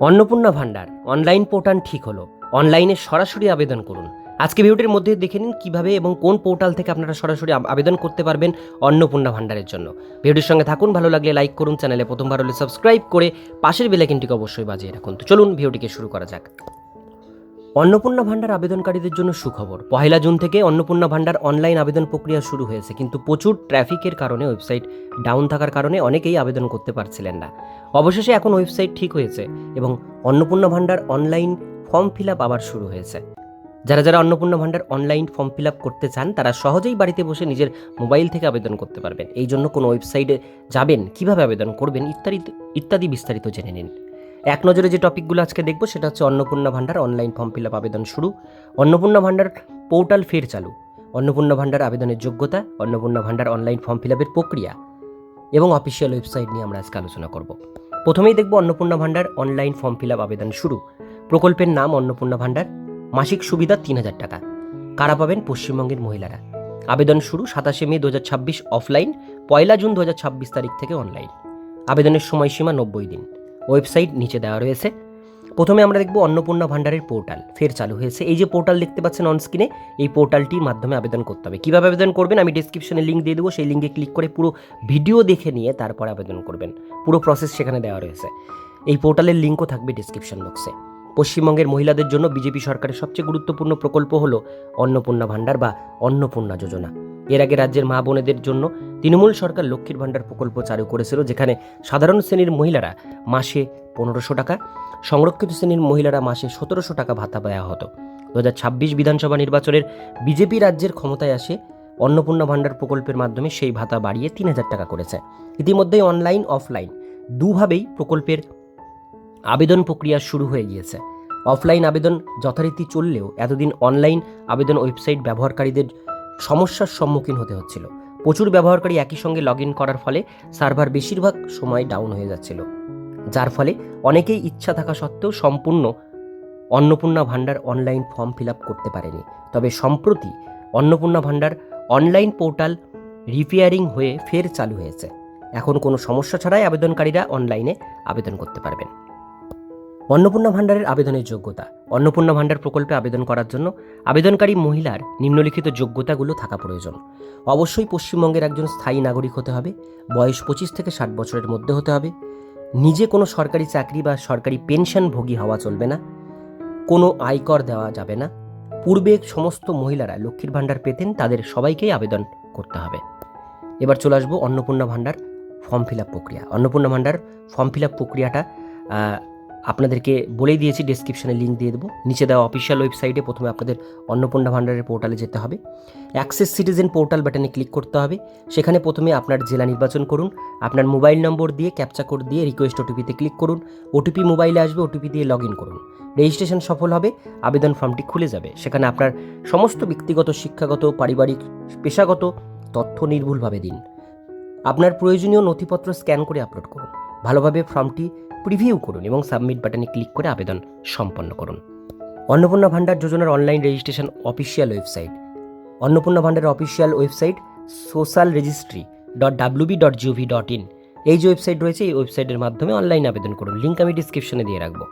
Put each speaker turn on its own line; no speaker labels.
অন্নপূর্ণা ভান্ডার online portal ঠিক হলো। অনলাইনে সরাসরি আবেদন করুন। আজকে ভিডিওটির মধ্যে দেখে নিন কিভাবে এবং কোন পোর্টাল থেকে আপনারা সরাসরি আবেদন করতে পারবেন অন্নপূর্ণা ভান্ডারের জন্য। ভিডিওটির সঙ্গে থাকুন, ভালো লাগলে লাইক করুন, চ্যানেলে প্রথমবার হলে সাবস্ক্রাইব করে পাশের বেল আইকনটিকে অবশ্যই বাজিয়ে রাখুন। তো চলুন ভিডিওটিকে শুরু করা যাক। অন্নপূর্ণা ভান্ডার আবেদনকারীদের জন্য সুখবর। 1 জুন থেকে অন্নপূর্ণা ভান্ডার অনলাইন আবেদন প্রক্রিয়া শুরু হয়েছে, কিন্তু প্রচুর ট্রাফিকের কারণে ওয়েবসাইট ডাউন থাকার কারণে অনেকেই আবেদন করতে পারছিলেন না। অবশেষে এখন ওয়েবসাইট ঠিক হয়েছে এবং অন্নপূর্ণা ভান্ডার অনলাইন ফর্ম ফিল আপ আবার শুরু হয়েছে। যারা অন্নপূর্ণা ভান্ডার অনলাইন ফর্ম ফিল আপ করতে চান তারা সহজেই বাড়িতে বসে নিজের মোবাইল থেকে আবেদন করতে পারবেন। এই জন্য কোনো ওয়েবসাইটে যাবেন, কিভাবে আবেদন করবেন ইত্যাদি বিস্তারিত জেনে নিন। এক নজরে যে টপিকগুলো আজকে দেখব সেটা হচ্ছে অন্নপূর্ণা ভান্ডার অনলাইন ফর্ম ফিল আপ আবেদন শুরু, অন্নপূর্ণা ভান্ডার পোর্টাল ফের চালু, অন্নপূর্ণা ভান্ডার আবেদনের যোগ্যতা, অন্নপূর্ণা ভান্ডার অনলাইন ফর্ম ফিল আপের প্রক্রিয়া এবং অফিসিয়াল ওয়েবসাইট নিয়ে আমরা আজকে আলোচনা করব। প্রথমেই দেখব অন্নপূর্ণা ভান্ডার অনলাইন ফর্ম ফিল আপ আবেদন শুরু। প্রকল্পের নাম অন্নপূর্ণা ভান্ডার, মাসিক সুবিধা 3000 টাকা। কারা পাবেন? পশ্চিমবঙ্গের মহিলারা। আবেদন শুরু 27 মে 2026 অফলাইন, 1 জুন 2026 তারিখ থেকে অনলাইন। আবেদনের সময়সীমা 90 দিন। ওয়েবসাইট নিচে দেওয়া রয়েছে। প্রথমে আমরা দেখব অন্নপূর্ণা ভান্ডারের পোর্টাল ফের চালু হয়েছে। এই যে পোর্টাল দেখতে পাচ্ছেন অন স্ক্রিনে, এই পোর্টালটির মাধ্যমে আবেদন করতে হবে। কীভাবে আবেদন করবেন আমি ডেসক্রিপশনে লিঙ্ক দিয়ে দেবো, সেই লিঙ্কে ক্লিক করে পুরো ভিডিও দেখে নিয়ে তারপরে আবেদন করবেন। পুরো প্রসেস সেখানে দেওয়া রয়েছে। এই পোর্টালের লিঙ্কও থাকবে ডেসক্রিপশন বক্সে। পশ্চিমবঙ্গের মহিলাদের জন্য বিজেপি সরকারের সবচেয়ে গুরুত্বপূর্ণ প্রকল্প হলো অন্নপূর্ণা ভান্ডার বা অন্নপূর্ণা যোজনা। এর আগে রাজ্যের মা বোনেদের জন্য তৃণমূল সরকার লক্ষ্মীর ভান্ডার প্রকল্প চালু করেছিল, যেখানে সাধারণ শ্রেণীর মহিলারা মাসে 1500 টাকা, সংরক্ষিত শ্রেণীর মহিলারা মাসে 1700 টাকা ভাতা দেওয়া হতো। 2026 বিধানসভা নির্বাচনের বিজেপি রাজ্যের ক্ষমতায় আসে অন্নপূর্ণা ভান্ডার প্রকল্পের মাধ্যমে সেই ভাতা বাড়িয়ে 3000 টাকা করেছে। ইতিমধ্যেই অনলাইন অফলাইন দুভাবেই প্রকল্পের আবেদন প্রক্রিয়া শুরু হয়ে গিয়েছে। অফলাইন আবেদন যথারীতি চললেও এতদিন অনলাইন আবেদন ওয়েবসাইট ব্যবহারকারীদের সমস্যার সম্মুখীন হতে হচ্ছিল। প্রচুর ব্যবহারকারী একই সঙ্গে লগ ইন করার ফলে সার্ভার বেশিরভাগ সময় ডাউন হয়ে যাচ্ছিল, যার ফলে অনেকেই ইচ্ছা থাকা সত্ত্বেও সম্পূর্ণ অন্নপূর্ণা ভান্ডার অনলাইন ফর্ম ফিল আপ করতে পারেনি। তবে সম্প্রতি অন্নপূর্ণা ভান্ডার অনলাইন পোর্টাল রিপেয়ারিং হয়ে ফের চালু হয়েছে। এখন কোনো সমস্যা ছাড়াই আবেদনকারীরা অনলাইনে আবেদন করতে পারবেন। অন্নপূর্ণা ভান্ডারের আবেদনের যোগ্যতা। অন্নপূর্ণা ভান্ডার প্রকল্পে আবেদন করার জন্য আবেদনকারী মহিলার নিম্নলিখিত যোগ্যতাগুলো থাকা প্রয়োজন। অবশ্যই পশ্চিমবঙ্গের একজন স্থায়ী নাগরিক হতে হবে, বয়স 25 থেকে 60 বছরের মধ্যে হতে হবে, নিজে কোনো সরকারি চাকরি বা সরকারি পেনশনভোগী হওয়া চলবে না, কোনো আয়কর দেওয়া যাবে না, পূর্বে সমস্ত মহিলারা লক্ষ্মীর ভান্ডার পেতেন তাদের সবাইকেই আবেদন করতে হবে। এবার চলে আসবো অন্নপূর্ণা ভান্ডার ফর্ম ফিল আপ প্রক্রিয়া। অন্নপূর্ণা ভান্ডার ফর্ম ফিল আপ প্রক্রিয়াটা আপনাদেরকে বলেই দিয়েছি, ডেসক্রিপশনে লিঙ্ক দিয়ে দেবো। নিচে দেওয়া অফিসিয়াল ওয়েবসাইটে প্রথমে আপনাদের অন্নপূর্ণা ভান্ডারের পোর্টালে যেতে হবে। অ্যাক্সেস সিটিজেন পোর্টাল বাটনে ক্লিক করতে হবে। সেখানে প্রথমে আপনার জেলা নির্বাচন করুন, আপনার মোবাইল নম্বর দিয়ে ক্যাপচা কোড দিয়ে রিকোয়েস্ট ওটিপিতে ক্লিক করুন। ওটিপি মোবাইলে আসবে, ওটিপি দিয়ে লগ ইন করুন। রেজিস্ট্রেশন সফল হবে, আবেদন ফর্মটি খুলে যাবে। সেখানে আপনার সমস্ত ব্যক্তিগত, শিক্ষাগত, পারিবারিক, পেশাগত তথ্য নির্ভুলভাবে দিন। আপনার প্রয়োজনীয় নথিপত্র স্ক্যান করে আপলোড করুন। ভালোভাবে ফর্মটি প্রিভিউ করুন এবং সাবমিট বাটনে ক্লিক করে আবেদন সম্পন্ন করুন। অন্নপূর্ণা ভান্ডার যোজনার online registration official website. Annapurna ভান্ডারের অফিসিয়াল ওয়েবসাইট socialregistry.wb.gov.in। এই যে ওয়েবসাইট রয়েছে, এই ওয়েবসাইটের মাধ্যমে অনলাইন আবেদন করুন। লিঙ্ক আমি ডিসক্রিপশনে দিয়ে রাখবো।